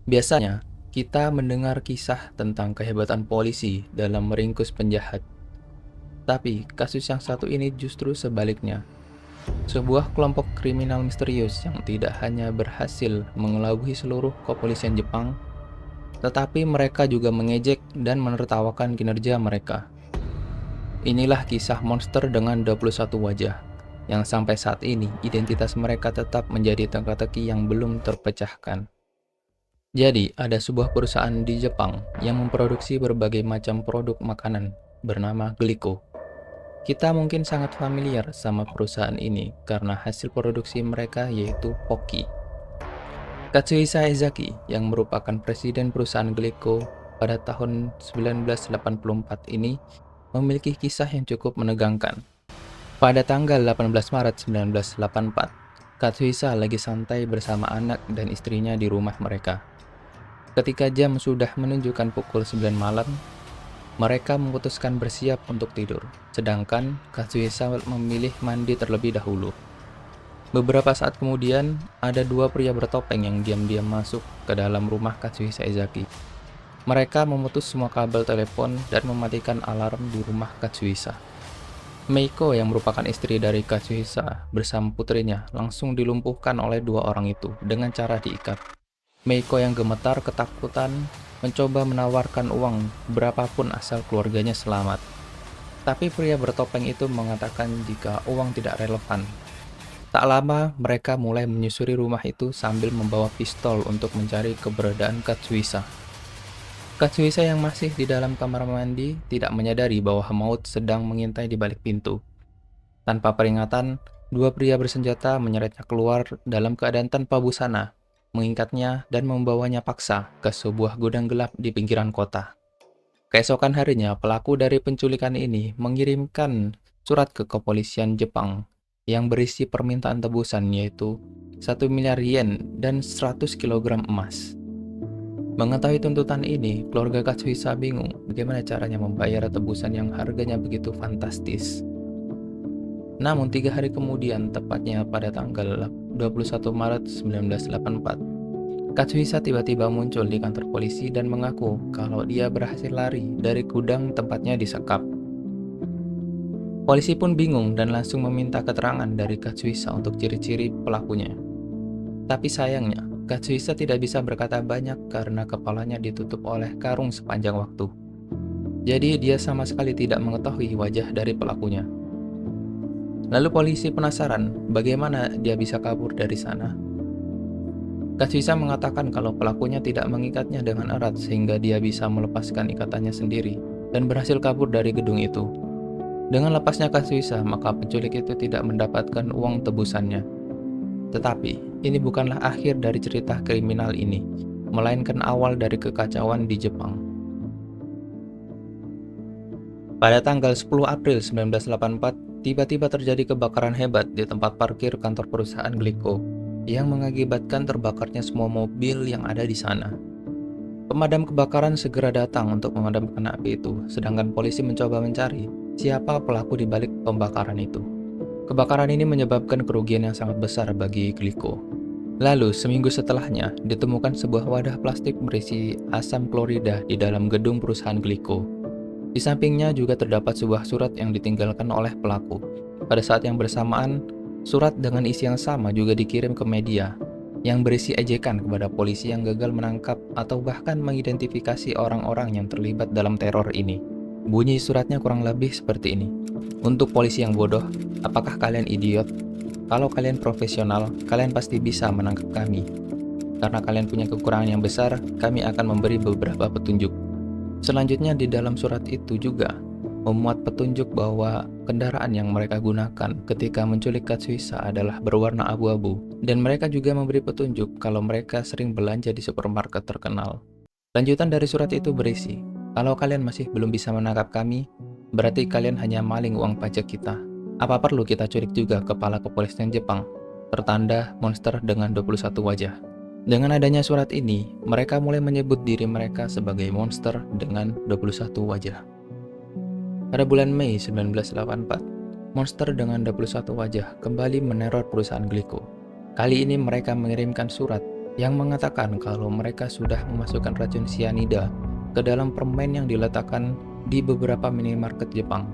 Biasanya, kita mendengar kisah tentang kehebatan polisi dalam meringkus penjahat. Tapi, kasus yang satu ini justru sebaliknya. Sebuah kelompok kriminal misterius yang tidak hanya berhasil mengelabui seluruh kepolisian Jepang, tetapi mereka juga mengejek dan menertawakan kinerja mereka. Inilah kisah monster dengan 21 wajah, yang sampai saat ini identitas mereka tetap menjadi teka-teki yang belum terpecahkan. Jadi, ada sebuah perusahaan di Jepang yang memproduksi berbagai macam produk makanan bernama Glico. Kita mungkin sangat familiar sama perusahaan ini karena hasil produksi mereka yaitu Pocky. Katsuhisa Ezaki yang merupakan presiden perusahaan Glico pada tahun 1984 ini memiliki kisah yang cukup menegangkan. Pada tanggal 18 Maret 1984, Katsuhisa lagi santai bersama anak dan istrinya di rumah mereka. Ketika jam sudah menunjukkan pukul 9 malam, mereka memutuskan bersiap untuk tidur, sedangkan Katsuhisa memilih mandi terlebih dahulu. Beberapa saat kemudian, ada dua pria bertopeng yang diam-diam masuk ke dalam rumah Katsuhisa Ezaki. Mereka memutus semua kabel telepon dan mematikan alarm di rumah Katsuhisa. Meiko yang merupakan istri dari Katsuhisa bersama putrinya langsung dilumpuhkan oleh dua orang itu dengan cara diikat. Meiko yang gemetar ketakutan mencoba menawarkan uang berapapun asal keluarganya selamat. Tapi pria bertopeng itu mengatakan jika uang tidak relevan. Tak lama, mereka mulai menyusuri rumah itu sambil membawa pistol untuk mencari keberadaan Katsuhisa. Katsuhisa yang masih di dalam kamar mandi tidak menyadari bahwa Hamaut sedang mengintai di balik pintu. Tanpa peringatan, dua pria bersenjata menyeretnya keluar dalam keadaan tanpa busana, mengikatnya dan membawanya paksa ke sebuah gudang gelap di pinggiran kota. Keesokan harinya, pelaku dari penculikan ini mengirimkan surat ke kepolisian Jepang yang berisi permintaan tebusan yaitu 1 miliar yen dan 100 kilogram emas. Mengetahui tuntutan ini, keluarga Katsuhisa bingung bagaimana caranya membayar tebusan yang harganya begitu fantastis. Namun 3 hari kemudian, tepatnya pada tanggal 21 Maret 1984, Katsuhisa tiba-tiba muncul di kantor polisi dan mengaku kalau dia berhasil lari dari gudang tempatnya disekap. Polisi pun bingung dan langsung meminta keterangan dari Katsuhisa untuk ciri-ciri pelakunya. Tapi sayangnya, Katsuhisa tidak bisa berkata banyak karena kepalanya ditutup oleh karung sepanjang waktu. Jadi dia sama sekali tidak mengetahui wajah dari pelakunya. Lalu polisi penasaran bagaimana dia bisa kabur dari sana. Katsuhisa mengatakan kalau pelakunya tidak mengikatnya dengan erat sehingga dia bisa melepaskan ikatannya sendiri dan berhasil kabur dari gedung itu. Dengan lepasnya Katsuhisa, maka penculik itu tidak mendapatkan uang tebusannya. Tetapi, ini bukanlah akhir dari cerita kriminal ini, melainkan awal dari kekacauan di Jepang. Pada tanggal 10 April 1984, tiba-tiba terjadi kebakaran hebat di tempat parkir kantor perusahaan Glico yang mengakibatkan terbakarnya semua mobil yang ada di sana. Pemadam kebakaran segera datang untuk memadamkan api itu, sedangkan polisi mencoba mencari siapa pelaku di balik pembakaran itu. Kebakaran ini menyebabkan kerugian yang sangat besar bagi Glico. Lalu, seminggu setelahnya, ditemukan sebuah wadah plastik berisi asam klorida di dalam gedung perusahaan Glico. Di sampingnya juga terdapat sebuah surat yang ditinggalkan oleh pelaku. Pada saat yang bersamaan, surat dengan isi yang sama juga dikirim ke media, yang berisi ejekan kepada polisi yang gagal menangkap atau bahkan mengidentifikasi orang-orang yang terlibat dalam teror ini. Bunyi suratnya kurang lebih seperti ini. Untuk polisi yang bodoh, apakah kalian idiot? Kalau kalian profesional, kalian pasti bisa menangkap kami. Karena kalian punya kekurangan yang besar, kami akan memberi beberapa petunjuk. Selanjutnya di dalam surat itu juga memuat petunjuk bahwa kendaraan yang mereka gunakan ketika menculik Katsuhisa adalah berwarna abu-abu. Dan mereka juga memberi petunjuk kalau mereka sering belanja di supermarket terkenal. Lanjutan dari surat itu berisi, kalau kalian masih belum bisa menangkap kami, berarti kalian hanya maling uang pajak kita. Apa perlu kita culik juga kepala kepolisian Jepang? Tertanda monster dengan 21 wajah. Dengan adanya surat ini, mereka mulai menyebut diri mereka sebagai monster dengan 21 wajah. Pada bulan Mei 1984, monster dengan 21 wajah kembali meneror perusahaan Glico. Kali ini mereka mengirimkan surat yang mengatakan kalau mereka sudah memasukkan racun sianida ke dalam permen yang diletakkan di beberapa minimarket Jepang.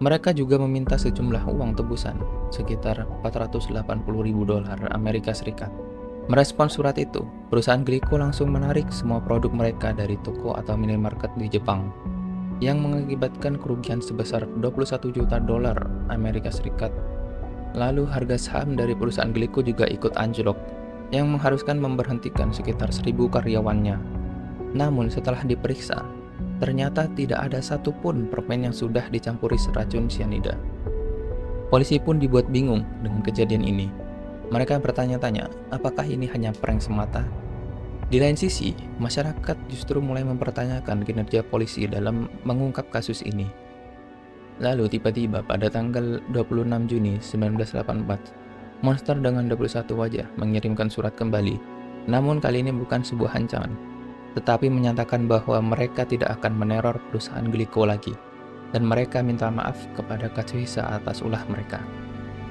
Mereka juga meminta sejumlah uang tebusan, sekitar 480 ribu dolar Amerika Serikat. Merespon surat itu, perusahaan Glico langsung menarik semua produk mereka dari toko atau minimarket di Jepang, yang mengakibatkan kerugian sebesar 21 juta dolar Amerika Serikat. Lalu harga saham dari perusahaan Glico juga ikut anjlok, yang mengharuskan memberhentikan sekitar 1.000 karyawannya. Namun setelah diperiksa, ternyata tidak ada satupun permen yang sudah dicampuri racun sianida. Polisi pun dibuat bingung dengan kejadian ini. Mereka bertanya-tanya, apakah ini hanya prank semata? Di lain sisi, masyarakat justru mulai mempertanyakan kinerja polisi dalam mengungkap kasus ini. Lalu tiba-tiba pada tanggal 26 Juni 1984, Monster dengan 21 wajah mengirimkan surat kembali. Namun kali ini bukan sebuah ancaman, tetapi menyatakan bahwa mereka tidak akan meneror perusahaan Glico lagi, dan mereka minta maaf kepada Katsuhisa atas ulah mereka.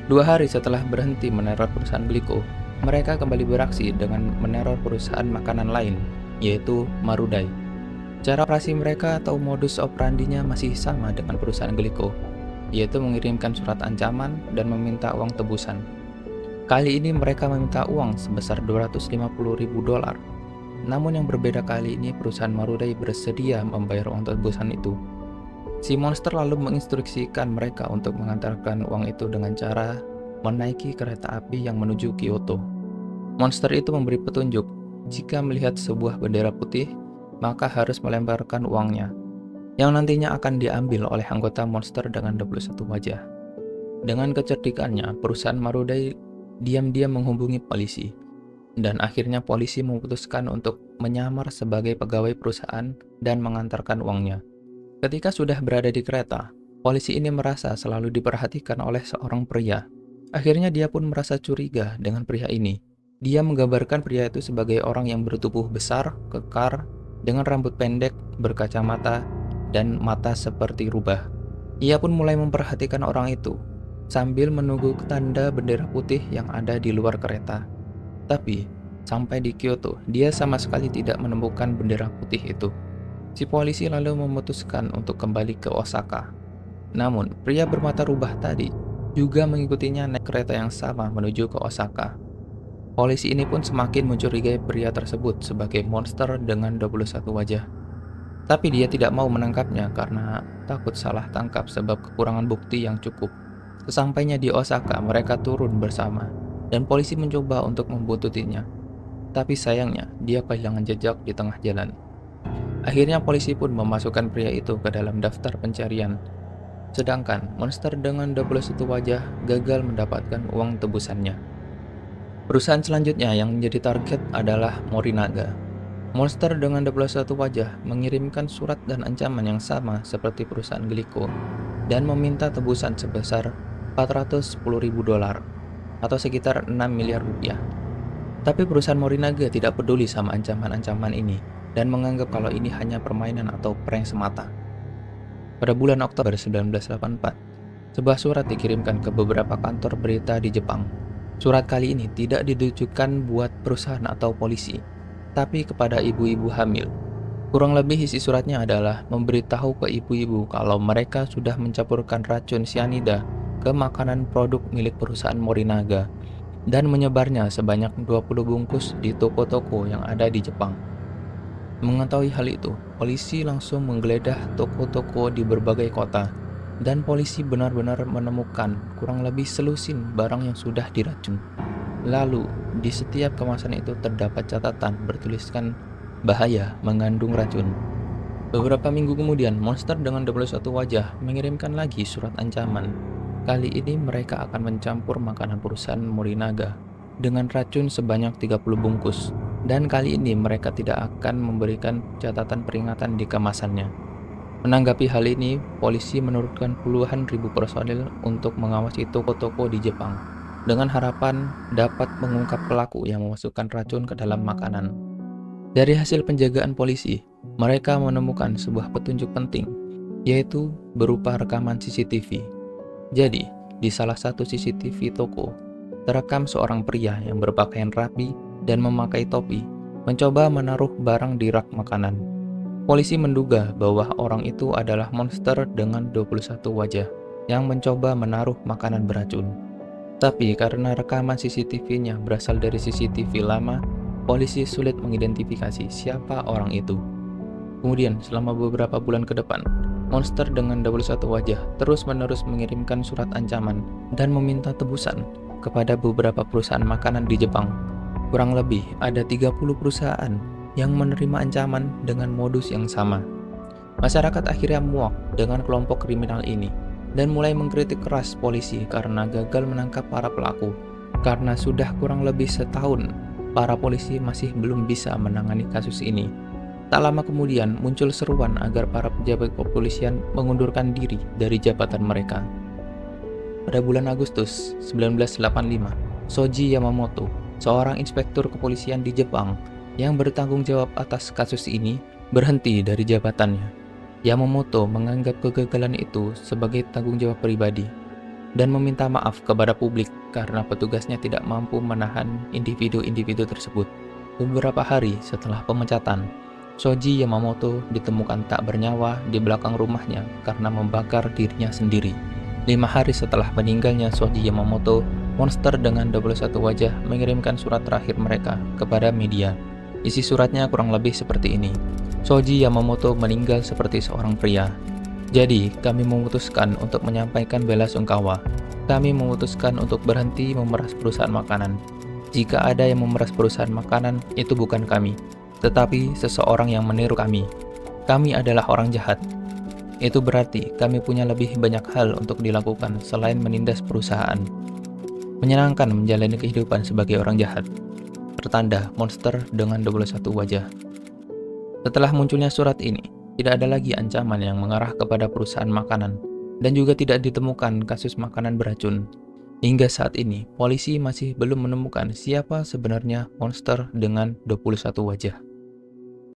2 hari setelah berhenti meneror perusahaan Glico, mereka kembali beraksi dengan meneror perusahaan makanan lain, yaitu Marudai. Cara operasi mereka atau modus operandinya masih sama dengan perusahaan Glico, yaitu mengirimkan surat ancaman dan meminta uang tebusan. Kali ini mereka meminta uang sebesar 250 ribu dolar. Namun yang berbeda kali ini perusahaan Marudai bersedia membayar uang tebusan itu. Si Monster lalu menginstruksikan mereka untuk mengantarkan uang itu dengan cara menaiki kereta api yang menuju Kyoto. Monster itu memberi petunjuk, jika melihat sebuah bendera putih, maka harus melemparkan uangnya, yang nantinya akan diambil oleh anggota Monster dengan 21 wajah. Dengan kecerdikannya, perusahaan Marudai diam-diam menghubungi polisi, dan akhirnya polisi memutuskan untuk menyamar sebagai pegawai perusahaan dan mengantarkan uangnya. Ketika sudah berada di kereta, polisi ini merasa selalu diperhatikan oleh seorang pria. Akhirnya dia pun merasa curiga dengan pria ini. Dia menggambarkan pria itu sebagai orang yang bertubuh besar, kekar, dengan rambut pendek, berkacamata, dan mata seperti rubah. Ia pun mulai memperhatikan orang itu, sambil menunggu tanda bendera putih yang ada di luar kereta. Tapi, sampai di Kyoto, dia sama sekali tidak menemukan bendera putih itu. Si polisi lalu memutuskan untuk kembali ke Osaka. Namun, pria bermata rubah tadi juga mengikutinya naik kereta yang sama menuju ke Osaka. Polisi ini pun semakin mencurigai pria tersebut sebagai monster dengan 21 wajah. Tapi dia tidak mau menangkapnya karena takut salah tangkap sebab kekurangan bukti yang cukup. Sesampainya di Osaka, mereka turun bersama, dan polisi mencoba untuk membuntutinya. Tapi sayangnya, dia kehilangan jejak di tengah jalan. Akhirnya polisi pun memasukkan pria itu ke dalam daftar pencarian. Sedangkan monster dengan 21 wajah gagal mendapatkan uang tebusannya. Perusahaan selanjutnya yang menjadi target adalah Morinaga. Monster dengan 21 wajah mengirimkan surat dan ancaman yang sama seperti perusahaan Glico dan meminta tebusan sebesar 410 ribu dolar atau sekitar 6 miliar rupiah. Tapi perusahaan Morinaga tidak peduli sama ancaman-ancaman ini dan menganggap kalau ini hanya permainan atau prank semata. Pada bulan Oktober 1984, sebuah surat dikirimkan ke beberapa kantor berita di Jepang. Surat kali ini tidak ditujukan buat perusahaan atau polisi, tapi kepada ibu-ibu hamil. Kurang lebih isi suratnya adalah memberitahu ke ibu-ibu kalau mereka sudah mencampurkan racun sianida ke makanan produk milik perusahaan Morinaga dan menyebarnya sebanyak 20 bungkus di toko-toko yang ada di Jepang. Mengetahui hal itu, polisi langsung menggeledah toko-toko di berbagai kota, dan polisi benar-benar menemukan kurang lebih selusin barang yang sudah diracun. Lalu, di setiap kemasan itu terdapat catatan bertuliskan bahaya mengandung racun. Beberapa minggu kemudian, monster dengan 21 wajah mengirimkan lagi surat ancaman. Kali ini mereka akan mencampur makanan perusahaan Morinaga dengan racun sebanyak 30 bungkus. Dan kali ini mereka tidak akan memberikan catatan peringatan di kemasannya. Menanggapi hal ini, polisi menurunkan puluhan ribu personil untuk mengawasi toko-toko di Jepang dengan harapan dapat mengungkap pelaku yang memasukkan racun ke dalam makanan. Dari hasil penjagaan polisi, mereka menemukan sebuah petunjuk penting, yaitu berupa rekaman CCTV. Jadi, di salah satu CCTV toko, terekam seorang pria yang berpakaian rapi dan memakai topi, mencoba menaruh barang di rak makanan. Polisi menduga bahwa orang itu adalah monster dengan 21 wajah yang mencoba menaruh makanan beracun. Tapi karena rekaman CCTV-nya berasal dari CCTV lama, polisi sulit mengidentifikasi siapa orang itu. Kemudian, selama beberapa bulan ke depan, monster dengan 21 wajah terus-menerus mengirimkan surat ancaman dan meminta tebusan kepada beberapa perusahaan makanan di Jepang. Kurang lebih ada 30 perusahaan yang menerima ancaman dengan modus yang sama. Masyarakat akhirnya muak dengan kelompok kriminal ini dan mulai mengkritik keras polisi karena gagal menangkap para pelaku. Karena sudah kurang lebih setahun, para polisi masih belum bisa menangani kasus ini. Tak lama kemudian muncul seruan agar para pejabat kepolisian mengundurkan diri dari jabatan mereka. Pada bulan Agustus 1985, Shoji Yamamoto, seorang inspektur kepolisian di Jepang yang bertanggung jawab atas kasus ini, berhenti dari jabatannya. Yamamoto menganggap kegagalan itu sebagai tanggung jawab pribadi dan meminta maaf kepada publik karena petugasnya tidak mampu menahan individu-individu tersebut. Beberapa hari setelah pemecatan, Shoji Yamamoto ditemukan tak bernyawa di belakang rumahnya karena membakar dirinya sendiri. 5 hari setelah meninggalnya Shoji Yamamoto, monster dengan 21 wajah mengirimkan surat terakhir mereka kepada media. Isi suratnya kurang lebih seperti ini. Shoji Yamamoto meninggal seperti seorang pria. Jadi, kami memutuskan untuk menyampaikan bela sungkawa. Kami memutuskan untuk berhenti memeras perusahaan makanan. Jika ada yang memeras perusahaan makanan, itu bukan kami, tetapi seseorang yang meniru kami. Kami adalah orang jahat. Itu berarti kami punya lebih banyak hal untuk dilakukan selain menindas perusahaan. Menyenangkan menjalani kehidupan sebagai orang jahat. Tertanda monster dengan 21 wajah. Setelah munculnya surat ini, tidak ada lagi ancaman yang mengarah kepada perusahaan makanan, dan juga tidak ditemukan kasus makanan beracun. Hingga saat ini, polisi masih belum menemukan siapa sebenarnya monster dengan 21 wajah.